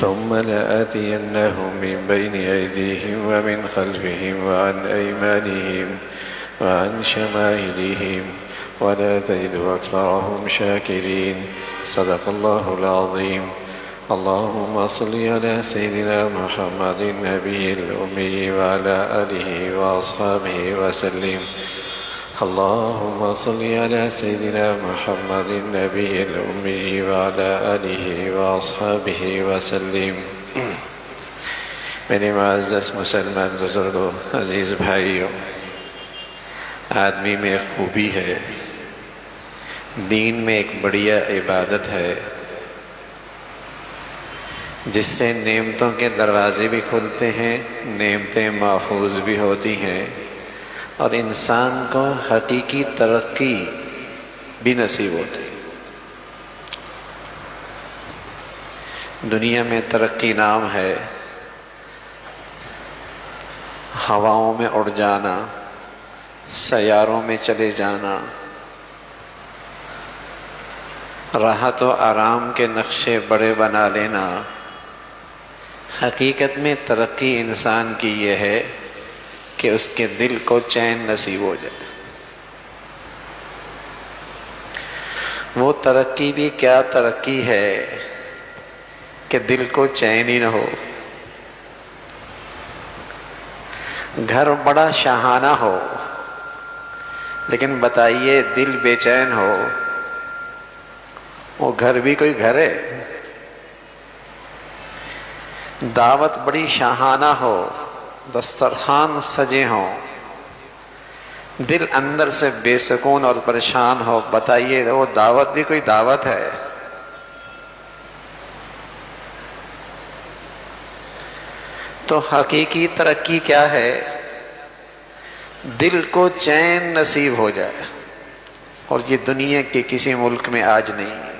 ثم لآتينهم من بين أيديهم ومن خلفهم وعن أيمانهم وعن شمائلهم ولا تجد أكثرهم شاكرين. صدق الله العظيم. اللهم صل على سيدنا محمد النبي الأمي وعلى آله وأصحابه وسلم. اللهم صل على سيدنا محمد النبي الأمي وعلى آله وأصحابه وسلم. میرے معزز مسلمان بزرگوں، عزیز بھائیوں، آدمی میں ایک خوبی ہے، دین میں ایک بڑھیا عبادت ہے جس سے نعمتوں کے دروازے بھی کھلتے ہیں، نعمتیں محفوظ بھی ہوتی ہیں، اور انسان کو حقیقی ترقی بھی نصیب ہوتی ہے۔ دنیا میں ترقی نام ہے ہواؤں میں اڑ جانا، سیاروں میں چلے جانا، راحت و آرام کے نقشے بڑے بنا لینا۔ حقیقت میں ترقی انسان کی یہ ہے کہ اس کے دل کو چین نصیب ہو جائے۔ وہ ترقی بھی کیا ترقی ہے کہ دل کو چین ہی نہ ہو۔ گھر بڑا شاہانہ ہو لیکن بتائیے دل بے چین ہو، وہ گھر بھی کوئی گھر ہے؟ دعوت بڑی شاہانہ ہو، دسترخوان سجے ہوں، دل اندر سے بے سکون اور پریشان ہو، بتائیے وہ دعوت بھی کوئی دعوت ہے؟ تو حقیقی ترقی کیا ہے؟ دل کو چین نصیب ہو جائے، اور یہ دنیا کے کسی ملک میں آج نہیں ہے۔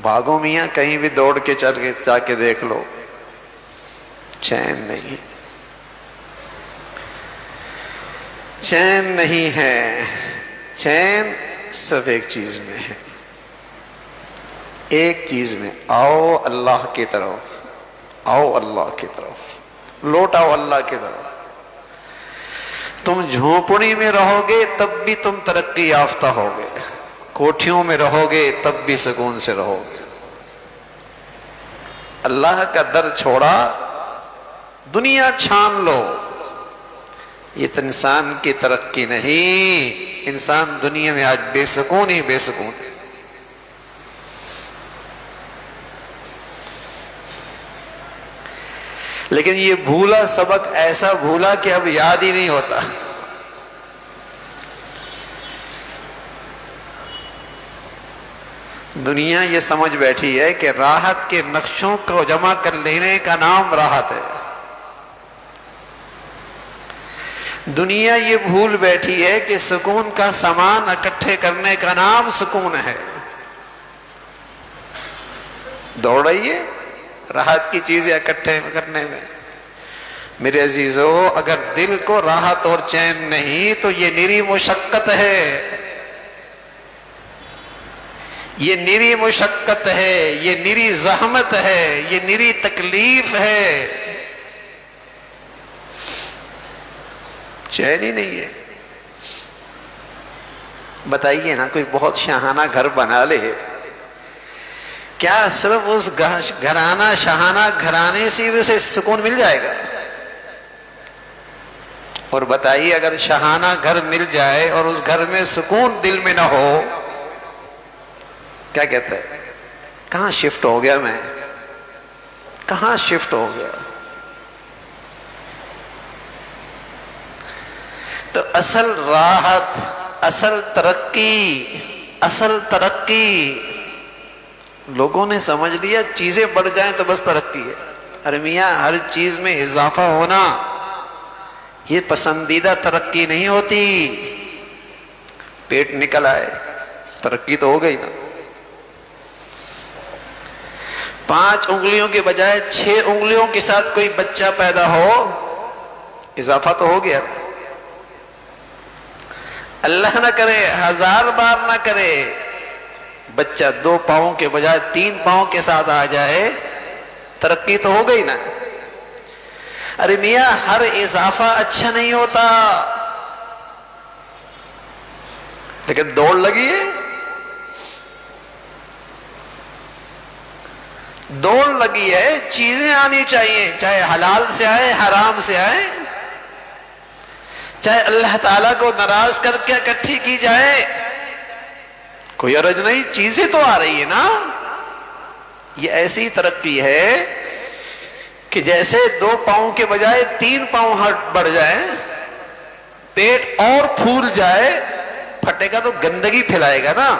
بھاگو میاں کہیں بھی دوڑ کے جا کے دیکھ لو، چین نہیں، چین نہیں ہے۔ چین صرف ایک چیز میں ہے، ایک چیز میں، آؤ اللہ کی طرف، آؤ اللہ کی طرف، لوٹ آؤ اللہ کی طرف۔ تم جھونپڑی میں رہو گے تب بھی تم ترقی یافتہ ہوگے، کوٹھیوں میں رہو گے تب بھی سکون سے رہو گے۔ اللہ کا در چھوڑا، دنیا چھان لو، یہ تو انسان کی ترقی نہیں۔ انسان دنیا میں آج بے سکون ہی بے سکون ہے۔ لیکن یہ بھولا سبق ایسا بھولا کہ اب یاد ہی نہیں ہوتا۔ دنیا یہ سمجھ بیٹھی ہے کہ راحت کے نقشوں کو جمع کر لینے کا نام راحت ہے۔ دنیا یہ بھول بیٹھی ہے کہ سکون کا سامان اکٹھے کرنے کا نام سکون ہے۔ دوڑ رہی ہے راحت کی چیزیں اکٹھے کرنے میں۔ میرے عزیزو، اگر دل کو راحت اور چین نہیں تو یہ نری مشقت ہے، یہ نری مشقت ہے، یہ نری زحمت ہے، یہ نری تکلیف ہے، چین ہی نہیں ہے۔ بتائیے نا، کوئی بہت شاہانہ گھر بنا لے، کیا صرف اس گھرانہ شاہانہ گھرانے سے اسے سکون مل جائے گا؟ اور بتائیے اگر شاہانہ گھر مل جائے اور اس گھر میں سکون دل میں نہ ہو، کیا کہتا ہے؟ کہاں شفٹ ہو گیا میں، کہاں شفٹ ہو گیا؟ تو اصل راحت، اصل ترقی لوگوں نے سمجھ لیا چیزیں بڑھ جائیں تو بس ترقی ہے۔ ارے میاں، ہر چیز میں اضافہ ہونا یہ پسندیدہ ترقی نہیں ہوتی۔ پیٹ نکل آئے ترقی تو ہو گئی نا، 5 انگلیوں کے بجائے 6 انگلیوں کے ساتھ کوئی بچہ پیدا ہو، اضافہ تو ہو گیا۔ اللہ نہ کرے، 1000 بار نہ کرے، بچہ 2 پاؤں کے بجائے 3 پاؤں کے ساتھ آ جائے ترقی تو ہو گئی نا. ارے میاں ہر اضافہ اچھا نہیں ہوتا، لیکن دوڑ لگی ہے، دوڑ لگی ہے، چیزیں آنی چاہیے، چاہے حلال سے آئے حرام سے آئے، چاہے اللہ تعالیٰ کو ناراض کر کے اکٹھی کی جائے، کوئی حرج نہیں، چیزیں تو آ رہی ہے نا. یہ ایسی ترقی ہے کہ جیسے 2 پاؤں کے بجائے 3 پاؤں بڑھ جائے، پیٹ اور پھول جائے، پھٹے گا تو گندگی پھیلائے گا نا.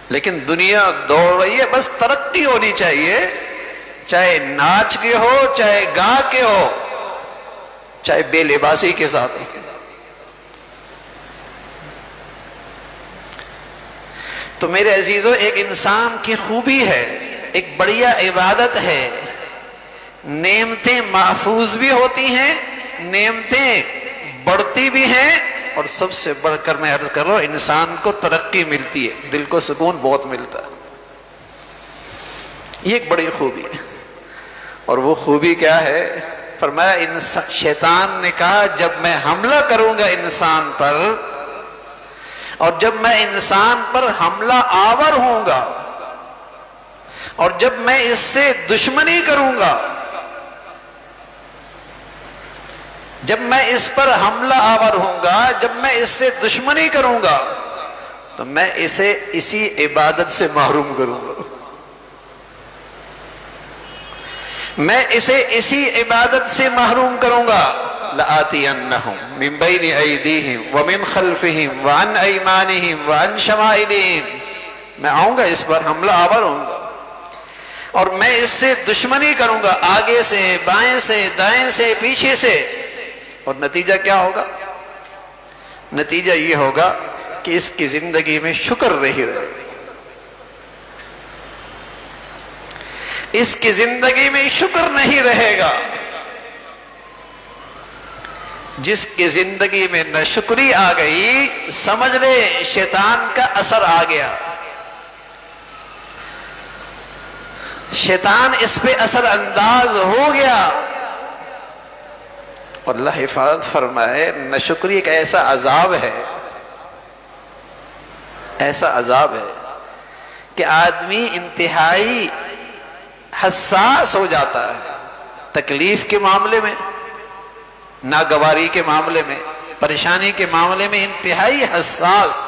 لیکن دنیا دوڑ رہی ہے، بس ترقی ہونی چاہیے، چاہے ناچ کے ہو، چاہے گا کے ہو، چاہے بے لباسی کے ساتھ ہو. تو میرے عزیزو، ایک انسان کی خوبی ہے، ایک بڑھیا عبادت ہے، نعمتیں محفوظ بھی ہوتی ہیں، نعمتیں بڑھتی بھی ہیں، اور سب سے بڑھ کر میں عرض کر رہا ہوں انسان کو ترقی ملتی ہے، دل کو سکون بہت ملتا ہے. یہ ایک بڑی خوبی ہے. اور وہ خوبی کیا ہے؟ فرمایا شیطان نے کہا جب میں حملہ کروں گا انسان پر، اور جب میں انسان پر حملہ آور ہوں گا، اور جب میں اس سے دشمنی کروں گا، جب میں اس پر حملہ آور ہوں گا، جب میں اس سے دشمنی کروں گا، تو میں اسے اسی عبادت سے محروم کروں گا، میں اسے اسی عبادت سے محروم کروں گا. لَآتِيَنَّهُمْ مِنْ بَيْنِ أَيْدِيهِمْ وَمِنْ خَلْفِهِمْ وَعَنْ أَيْمَانِهِمْ وَعَنْ شَمَائِلِهِمْ. میں آؤں گا، اس پر حملہ آور ہوں گا، اور میں اس سے دشمنی کروں گا، آگے سے، بائیں سے، دائیں سے، پیچھے سے. اور نتیجہ کیا ہوگا؟ نتیجہ یہ ہوگا کہ اس کی زندگی میں شکر نہیں رہے گا، اس کی زندگی میں شکر نہیں رہے گا. جس کی زندگی میں ناشکری آ گئی، سمجھ لے شیطان کا اثر آ گیا، شیطان اس پہ اثر انداز ہو گیا. اور اللہ حفاظت فرمائے، ناشکری ایک ایسا عذاب ہے، ایسا عذاب ہے کہ آدمی انتہائی حساس ہو جاتا ہے، تکلیف کے معاملے میں، ناگواری کے معاملے میں، پریشانی کے معاملے میں انتہائی حساس،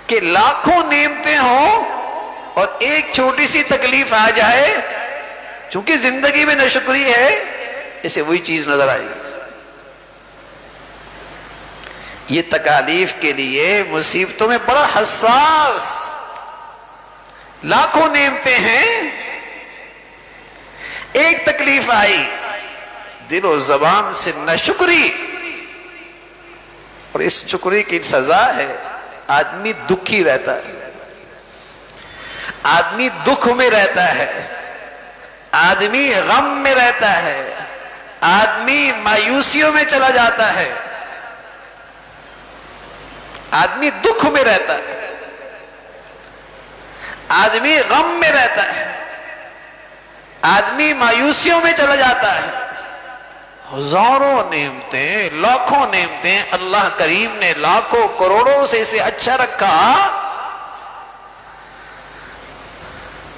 کہ لاکھوں نعمتیں ہوں اور ایک چھوٹی سی تکلیف آ جائے، چونکہ زندگی میں ناشکری ہے، اسے وہی چیز نظر آئے گی. یہ تکالیف کے لیے، مصیبتوں میں بڑا حساس، لاکھوں نعمتیں ہیں، ایک تکلیف آئی، دل و زبان سے ناشکری، اور اس شکری کی سزا ہے آدمی دکھی رہتا ہے، آدمی دکھ میں رہتا ہے، آدمی غم میں رہتا ہے، آدمی مایوسیوں میں چلا جاتا ہے، آدمی دکھ میں رہتا ہے، آدمی غم میں رہتا ہے، آدمی مایوسیوں میں چلا جاتا ہے. ہزاروں نعمتیں، لاکھوں نعمتیں، اللہ کریم نے لاکھوں کروڑوں سے اسے اچھا رکھا،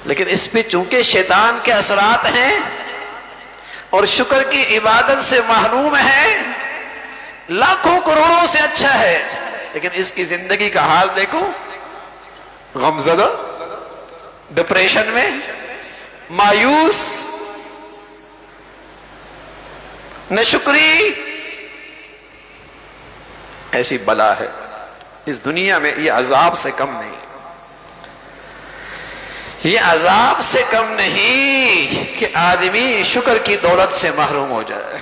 لیکن اس پہ چونکہ شیطان کے اثرات ہیں اور شکر کی عبادت سے محروم ہے، لاکھوں کروڑوں سے اچھا ہے، لیکن اس کی زندگی کا حال دیکھو، غمزدہ، ڈپریشن میں، مایوس، ناشکری. ایسی بلا ہے اس دنیا میں، یہ عذاب سے کم نہیں، یہ عذاب سے کم نہیں کہ آدمی شکر کی دولت سے محروم ہو جائے.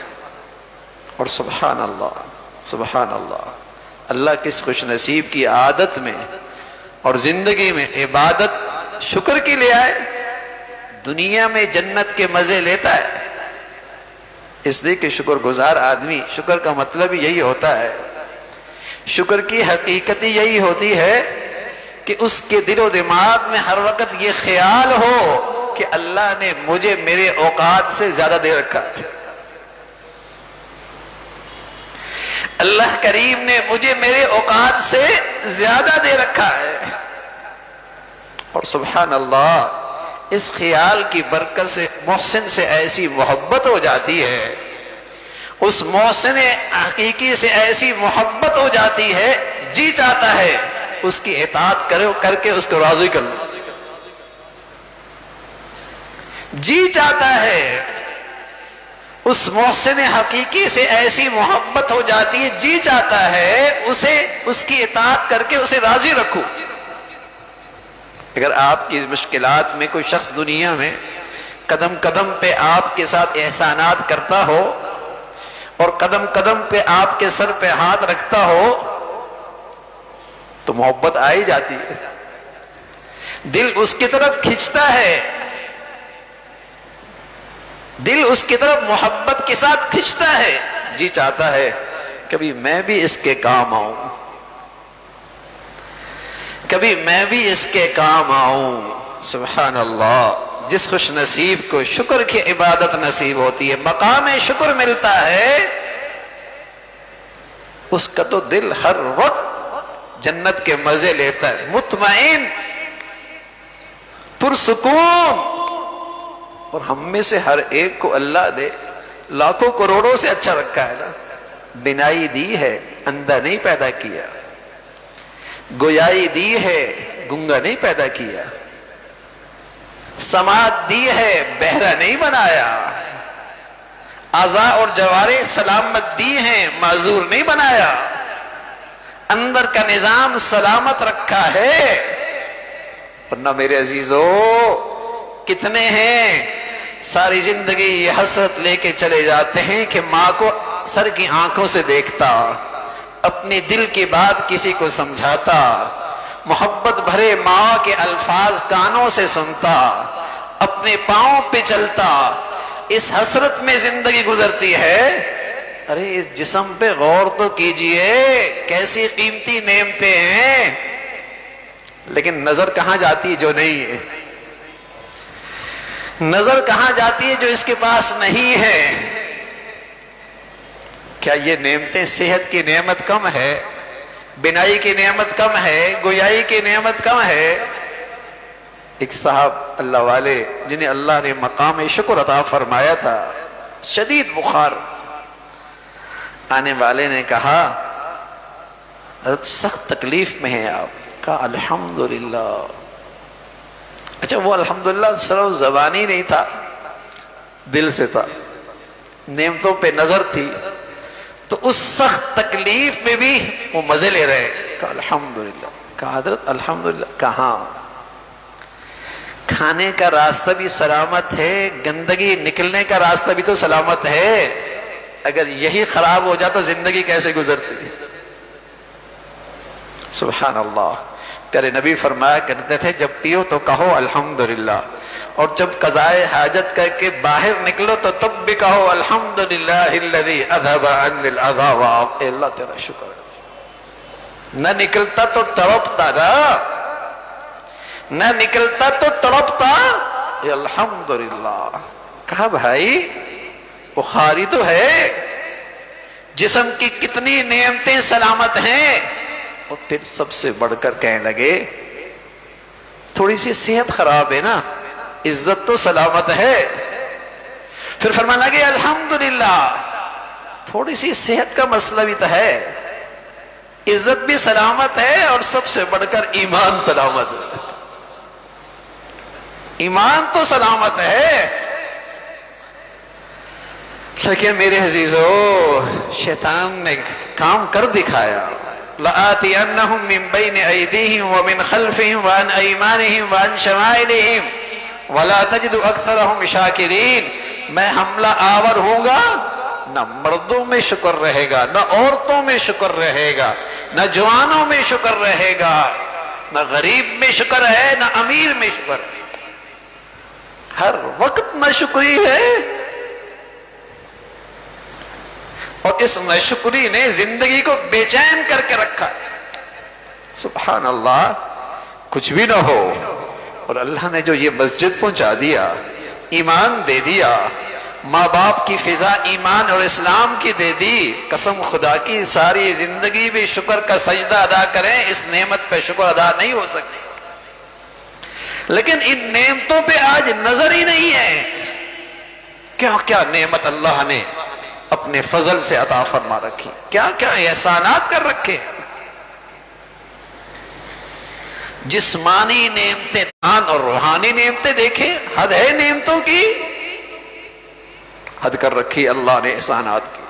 اور سبحان اللہ، سبحان اللہ، اللہ کس خوش نصیب کی عادت میں اور زندگی میں عبادت شکر کی لے آئے، دنیا میں جنت کے مزے لیتا ہے. اس لیے کہ شکر گزار آدمی، شکر کا مطلب یہی ہوتا ہے، شکر کی حقیقت یہی ہوتی ہے کہ اس کے دل و دماغ میں ہر وقت یہ خیال ہو کہ اللہ نے مجھے میرے اوقات سے زیادہ دے رکھا ہے، اللہ کریم نے مجھے میرے اوقات سے زیادہ دے رکھا ہے۔ اور سبحان اللہ، اس خیال کی برکت سے محسن سے ایسی محبت ہو جاتی ہے، اس محسن حقیقی سے ایسی محبت ہو جاتی ہے، جی چاہتا ہے اس کی اطاعت کرو، کر کے اس کو راضی کر لو، جی چاہتا ہے اس محسن حقیقی سے ایسی محبت ہو جاتی ہے، جی چاہتا ہے اسے اس کی اطاعت کر کے اسے راضی رکھو۔ اگر آپ کی مشکلات میں کوئی شخص دنیا میں قدم قدم پہ آپ کے ساتھ احسانات کرتا ہو اور قدم قدم پہ آپ کے سر پہ ہاتھ رکھتا ہو تو محبت آ ہی جاتی ہے، دل اس کی طرف کھنچتا ہے، دل اس کی طرف محبت کے ساتھ کھنچتا ہے، جی چاہتا ہے کبھی میں بھی اس کے کام آؤں، کبھی میں بھی اس کے کام آؤں۔ سبحان اللہ، جس خوش نصیب کو شکر کی عبادت نصیب ہوتی ہے، مقام شکر ملتا ہے، اس کا تو دل ہر وقت جنت کے مزے لیتا ہے، مطمئن، پرسکون۔ اور ہم میں سے ہر ایک کو اللہ نے لاکھوں کروڑوں سے اچھا رکھا ہے نا، بینائی دی ہے، اندھا نہیں پیدا کیا، گویائی دی ہے، گنگا نہیں پیدا کیا، سماعت دی ہے، بہرا نہیں بنایا، اعضاء اور جوارح سلامت دی ہیں، معذور نہیں بنایا، اندر کا نظام سلامت رکھا ہے۔ ورنہ میرے عزیزو کتنے ہیں ساری زندگی یہ حسرت لے کے چلے جاتے ہیں کہ ماں کو سر کی آنکھوں سے دیکھتا، اپنے دل کی بات کسی کو سمجھاتا، محبت بھرے ماں کے الفاظ کانوں سے سنتا، اپنے پاؤں پہ چلتا، اس حسرت میں زندگی گزرتی ہے۔ ارے اس جسم پہ غور تو کیجئے، کیسی قیمتی نعمتیں ہیں، لیکن نظر کہاں جاتی ہے جو نہیں ہے، نظر کہاں جاتی ہے جو اس کے پاس نہیں ہے۔ کیا یہ نعمتیں، صحت کی نعمت کم ہے، بینائی کی نعمت کم ہے، گویائی کی نعمت کم ہے؟ ایک صاحب اللہ والے جنہیں اللہ نے مقام شکر عطا فرمایا تھا، شدید بخار، آنے والے نے کہا حضرت سخت تکلیف میں ہیں آپ، کہا الحمدللہ۔ اچھا وہ الحمدللہ صرف زبانی نہیں تھا، دل سے تھا، نعمتوں پہ نظر تھی، تو اس سخت تکلیف میں بھی وہ مزے لے رہے ہیں، کہا الحمدللہ۔ کہا حضرت الحمدللہ کہاں؟ کھانے کا راستہ بھی سلامت ہے، گندگی نکلنے کا راستہ بھی تو سلامت ہے، اگر یہی خراب ہو جاتا زندگی کیسے گزرتی؟ سبحان اللہ۔ پیارے نبی فرمایا کرتے تھے جب پیو تو کہو الحمدللہ، اور جب قضائے حاجت کر کے باہر نکلو تو تب بھی کہو الحمدللہ الذی اذھب عنی الاذی اے اللہ تیرا شکر ہے۔ نہ نکلتا تو تڑپتا نا، نہ نکلتا تو تڑپتا، اے الحمدللہ۔ کہا بھائی بخاری تو ہے، جسم کی کتنی نعمتیں سلامت ہیں، اور پھر سب سے بڑھ کر کہنے لگے تھوڑی سی صحت خراب ہے نا، عزت تو سلامت ہے۔ پھر فرمانے لگے الحمدللہ، تھوڑی سی صحت کا مسئلہ بھی تو ہے، عزت بھی سلامت ہے، اور سب سے بڑھ کر ایمان سلامت ہے، ایمان تو سلامت ہے۔ لیکن میرے عزیزو شیطان نے کام کر دکھایا، لَآتِيَنَّهُمْ مِنْ بَيْنِ أَيْدِيهِمْ وَمِنْ خَلْفِهِمْ وَعَنْ أَيْمَانِهِمْ وَعَنْ شَمَائِلِهِمْ وَلَا تَجِدُ أَكْثَرَهُمْ شَاكِرِينَ۔ میں حملہ آور ہوں گا، نہ مردوں میں شکر رہے گا، نہ عورتوں میں شکر رہے گا، نہ جوانوں میں شکر رہے گا، نہ غریب میں شکر ہے، نہ امیر میں شکر ہے، ہر وقت نہ شکری ہے۔ اور اس ناشکری نے زندگی کو بے چین کر کے رکھا. سبحان اللہ. کچھ بھی نہ ہو اور اللہ نے جو یہ مسجد پہنچا دیا، ایمان دے دیا، ماں باپ کی فضا ایمان اور اسلام کی دے دی، قسم خدا کی ساری زندگی بھی شکر کا سجدہ ادا کریں، اس نعمت پہ شکر ادا نہیں ہو سکتی. لیکن ان نعمتوں پہ آج نظر ہی نہیں ہے. کیا کیا نعمت اللہ نے اپنے فضل سے عطا فرما رکھی، کیا کیا احسانات کر رکھے. جسمانی نعمتیں اور روحانی نعمتیں دیکھیں، حد ہے نعمتوں کی، حد کر رکھی اللہ نے احسانات کی.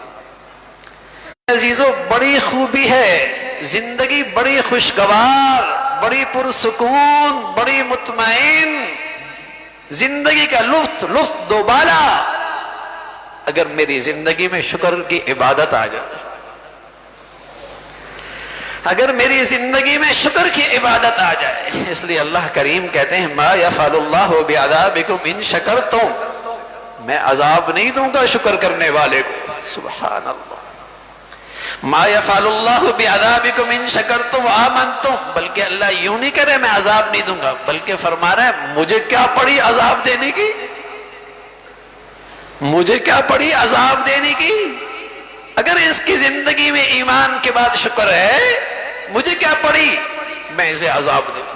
عزیزو بڑی خوبی ہے، زندگی بڑی خوشگوار، بڑی پرسکون، بڑی مطمئن، زندگی کا لطف دوبالا اگر میری زندگی میں شکر کی عبادت آ جائے. اگر میری زندگی میں شکر کی عبادت آ جائے. اس لیے اللہ کریم کہتے ہیں ما یفعل اللہ بعذابکم ان شکرتم، میں عذاب نہیں دوں گا شکر کرنے والے کو. سبحان اللہ. ما یفعل اللہ بعذابکم ان شکرتم وآمنتم، بلکہ اللہ یوں نہیں کرے میں عذاب نہیں دوں گا، بلکہ فرما رہا ہے مجھے کیا پڑی عذاب دینے کی، مجھے کیا پڑی عذاب دینے کی. اگر اس کی زندگی میں ایمان کے بعد شکر ہے، مجھے کیا پڑی میں اسے عذاب دوں.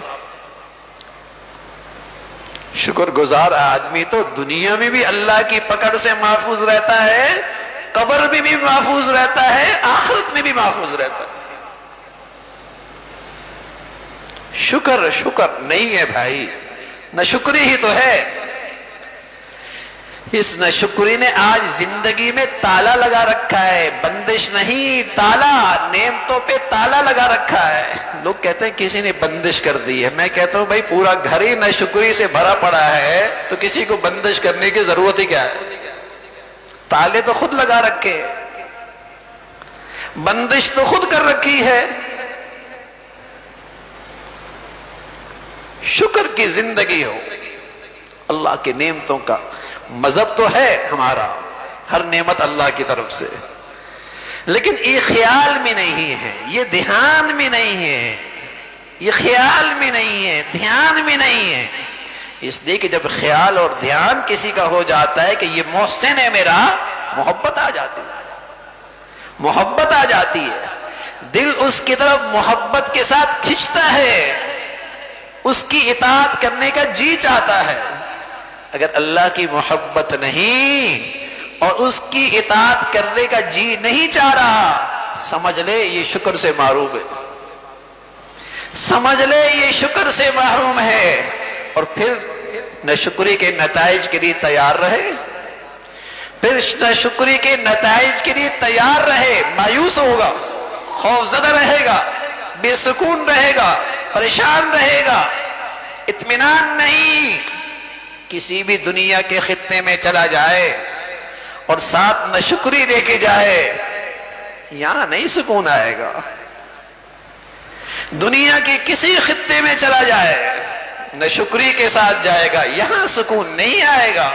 شکر گزار آدمی تو دنیا میں بھی اللہ کی پکڑ سے محفوظ رہتا ہے، قبر میں بھی محفوظ رہتا ہے، آخرت میں بھی محفوظ رہتا ہے. شکر نہیں ہے بھائی، نہ شکری ہی تو ہے. اس ناشکری نے آج زندگی میں تالا لگا رکھا ہے، بندش نہیں، تالا. نعمتوں پہ تالا لگا رکھا ہے. لوگ کہتے ہیں کسی نے بندش کر دی ہے. میں کہتا ہوں بھائی پورا گھر ہی ناشکری سے بھرا پڑا ہے تو کسی کو بندش کرنے کی ضرورت ہی کیا ہے. تالے تو خود لگا رکھے، بندش تو خود کر رکھی ہے. شکر کی زندگی ہو. اللہ کی نعمتوں کا مذہب تو ہے ہمارا، ہر نعمت اللہ کی طرف سے، لیکن یہ خیال میں نہیں ہے، یہ دھیان میں نہیں ہے، یہ خیال میں نہیں ہے، دھیان میں نہیں ہے. اس لیے کہ جب خیال اور دھیان کسی کا ہو جاتا ہے کہ یہ محسن ہے میرا، محبت آ جاتی ہے، محبت آ جاتی ہے. دل اس کی طرف محبت کے ساتھ کھنچتا ہے، اس کی اطاعت کرنے کا جی چاہتا ہے. اگر اللہ کی محبت نہیں اور اس کی اطاعت کرنے کا جی نہیں چاہ رہا، سمجھ لے یہ شکر سے محروم ہے، سمجھ لے یہ شکر سے محروم ہے. اور پھر ناشکری کے نتائج کے لیے تیار رہے، پھر ناشکری کے نتائج کے لیے تیار رہے. مایوس ہوگا، خوف زدہ رہے گا، بے سکون رہے گا، پریشان رہے گا، اطمینان نہیں. کسی بھی دنیا کے خطے میں چلا جائے اور ساتھ ناشکری لے کے جائے، یہاں نہیں سکون آئے گا. دنیا کے کسی خطے میں چلا جائے، ناشکری کے ساتھ جائے گا، یہاں سکون نہیں آئے گا.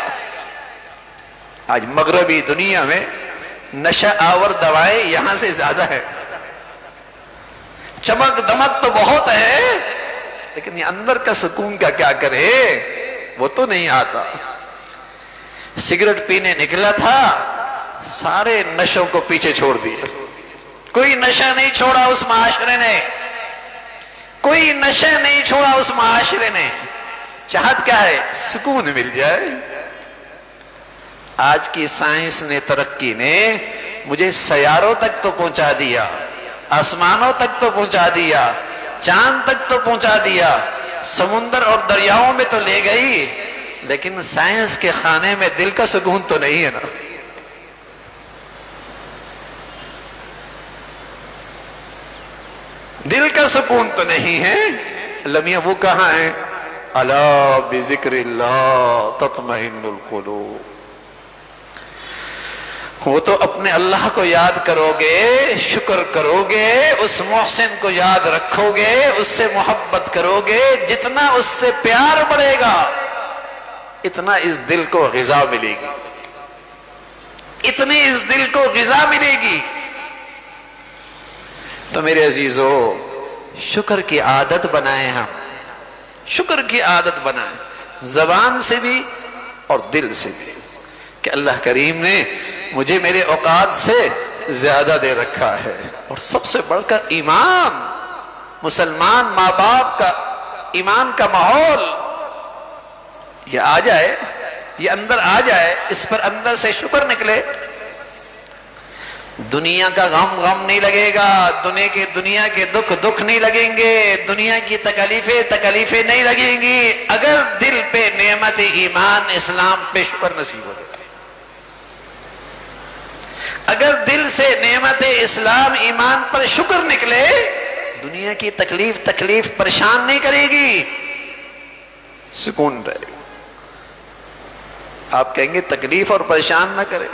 آج مغربی دنیا میں نشہ آور دوائیں یہاں سے زیادہ ہے. چمک دمک تو بہت ہے، لیکن یہ اندر کا سکون کا کیا کرے، وہ تو نہیں آتا. سگریٹ پینے نکلا تھا، سارے نشوں کو پیچھے چھوڑ دیا. کوئی نشہ نہیں چھوڑا اس معاشرے نے، کوئی نشہ نہیں چھوڑا اس معاشرے نے. چاہت کیا ہے؟ سکون مل جائے. آج کی سائنس نے، ترقی نے مجھے سیاروں تک تو پہنچا دیا، آسمانوں تک تو پہنچا دیا، چاند تک تو پہنچا دیا، سمندر اور دریاؤں میں تو لے گئی، لیکن سائنس کے خانے میں دل کا سکون تو نہیں ہے نا. دل کا سکون تو نہیں ہے. لمیاں وہ کہاں ہیں؟ الا بذکر اللہ تطمئن القلوب. وہ تو اپنے اللہ کو یاد کرو گے، شکر کرو گے، اس محسن کو یاد رکھو گے، اس سے محبت کرو گے، جتنا اس سے پیار بڑھے گا اتنا اس دل کو غذا ملے گی. اتنی اس دل کو غذا ملے گی. تو میرے عزیزو شکر کی عادت بنائیں، ہم شکر کی عادت بنائیں، زبان سے بھی اور دل سے بھی، کہ اللہ کریم نے مجھے میرے اوقات سے زیادہ دے رکھا ہے. اور سب سے بڑھ کر ایمان، مسلمان ماں باپ کا ایمان کا ماحول یہ آ جائے، یہ اندر آ جائے، اس پر اندر سے شکر نکلے. دنیا کا غم غم نہیں لگے گا، دنیا کے دکھ دکھ نہیں لگیں گے، دنیا کی تکلیفیں نہیں لگیں گی، اگر دل پہ نعمت ایمان اسلام پہ شکر نصیب ہو جائے. اگر دل سے نعمت اسلام ایمان پر شکر نکلے، دنیا کی تکلیف پریشان نہیں کرے گی، سکون رہے گا. آپ کہیں گے تکلیف اور پریشان نہ کرے.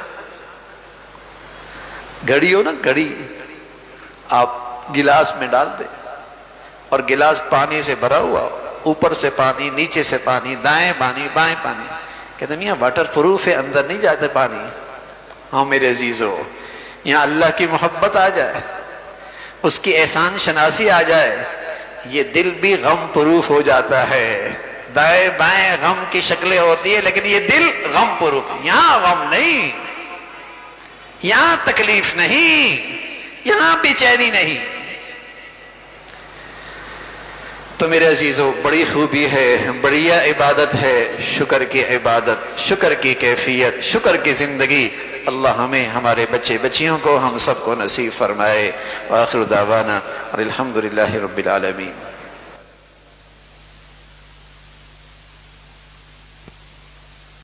گھڑی ہو نا، گھڑی آپ گلاس میں ڈال دیں اور گلاس پانی سے بھرا ہوا ہو، اوپر سے پانی، نیچے سے پانی، دائیں پانی بائیں پانی، کہتے ہیں میاں واٹر پروف ہے، اندر نہیں جاتے پانی. ہاں میرے عزیزو، یہاں اللہ کی محبت آ جائے، اس کی احسان شناسی آ جائے، یہ دل بھی غم پروف ہو جاتا ہے. دائیں بائیں غم کی شکلیں ہوتی ہے، لیکن یہ دل غم پروف. یہاں غم نہیں، یہاں تکلیف نہیں، یہاں بے چینی نہیں. تو میرے عزیزو بڑی خوبی ہے، بڑھیا عبادت ہے شکر کی عبادت، شکر کی کیفیت، شکر کی زندگی. اللہ ہمیں، ہمارے بچے بچیوں کو، ہم سب کو نصیب فرمائے. وآخر دعوانا الحمدللہ رب العالمین.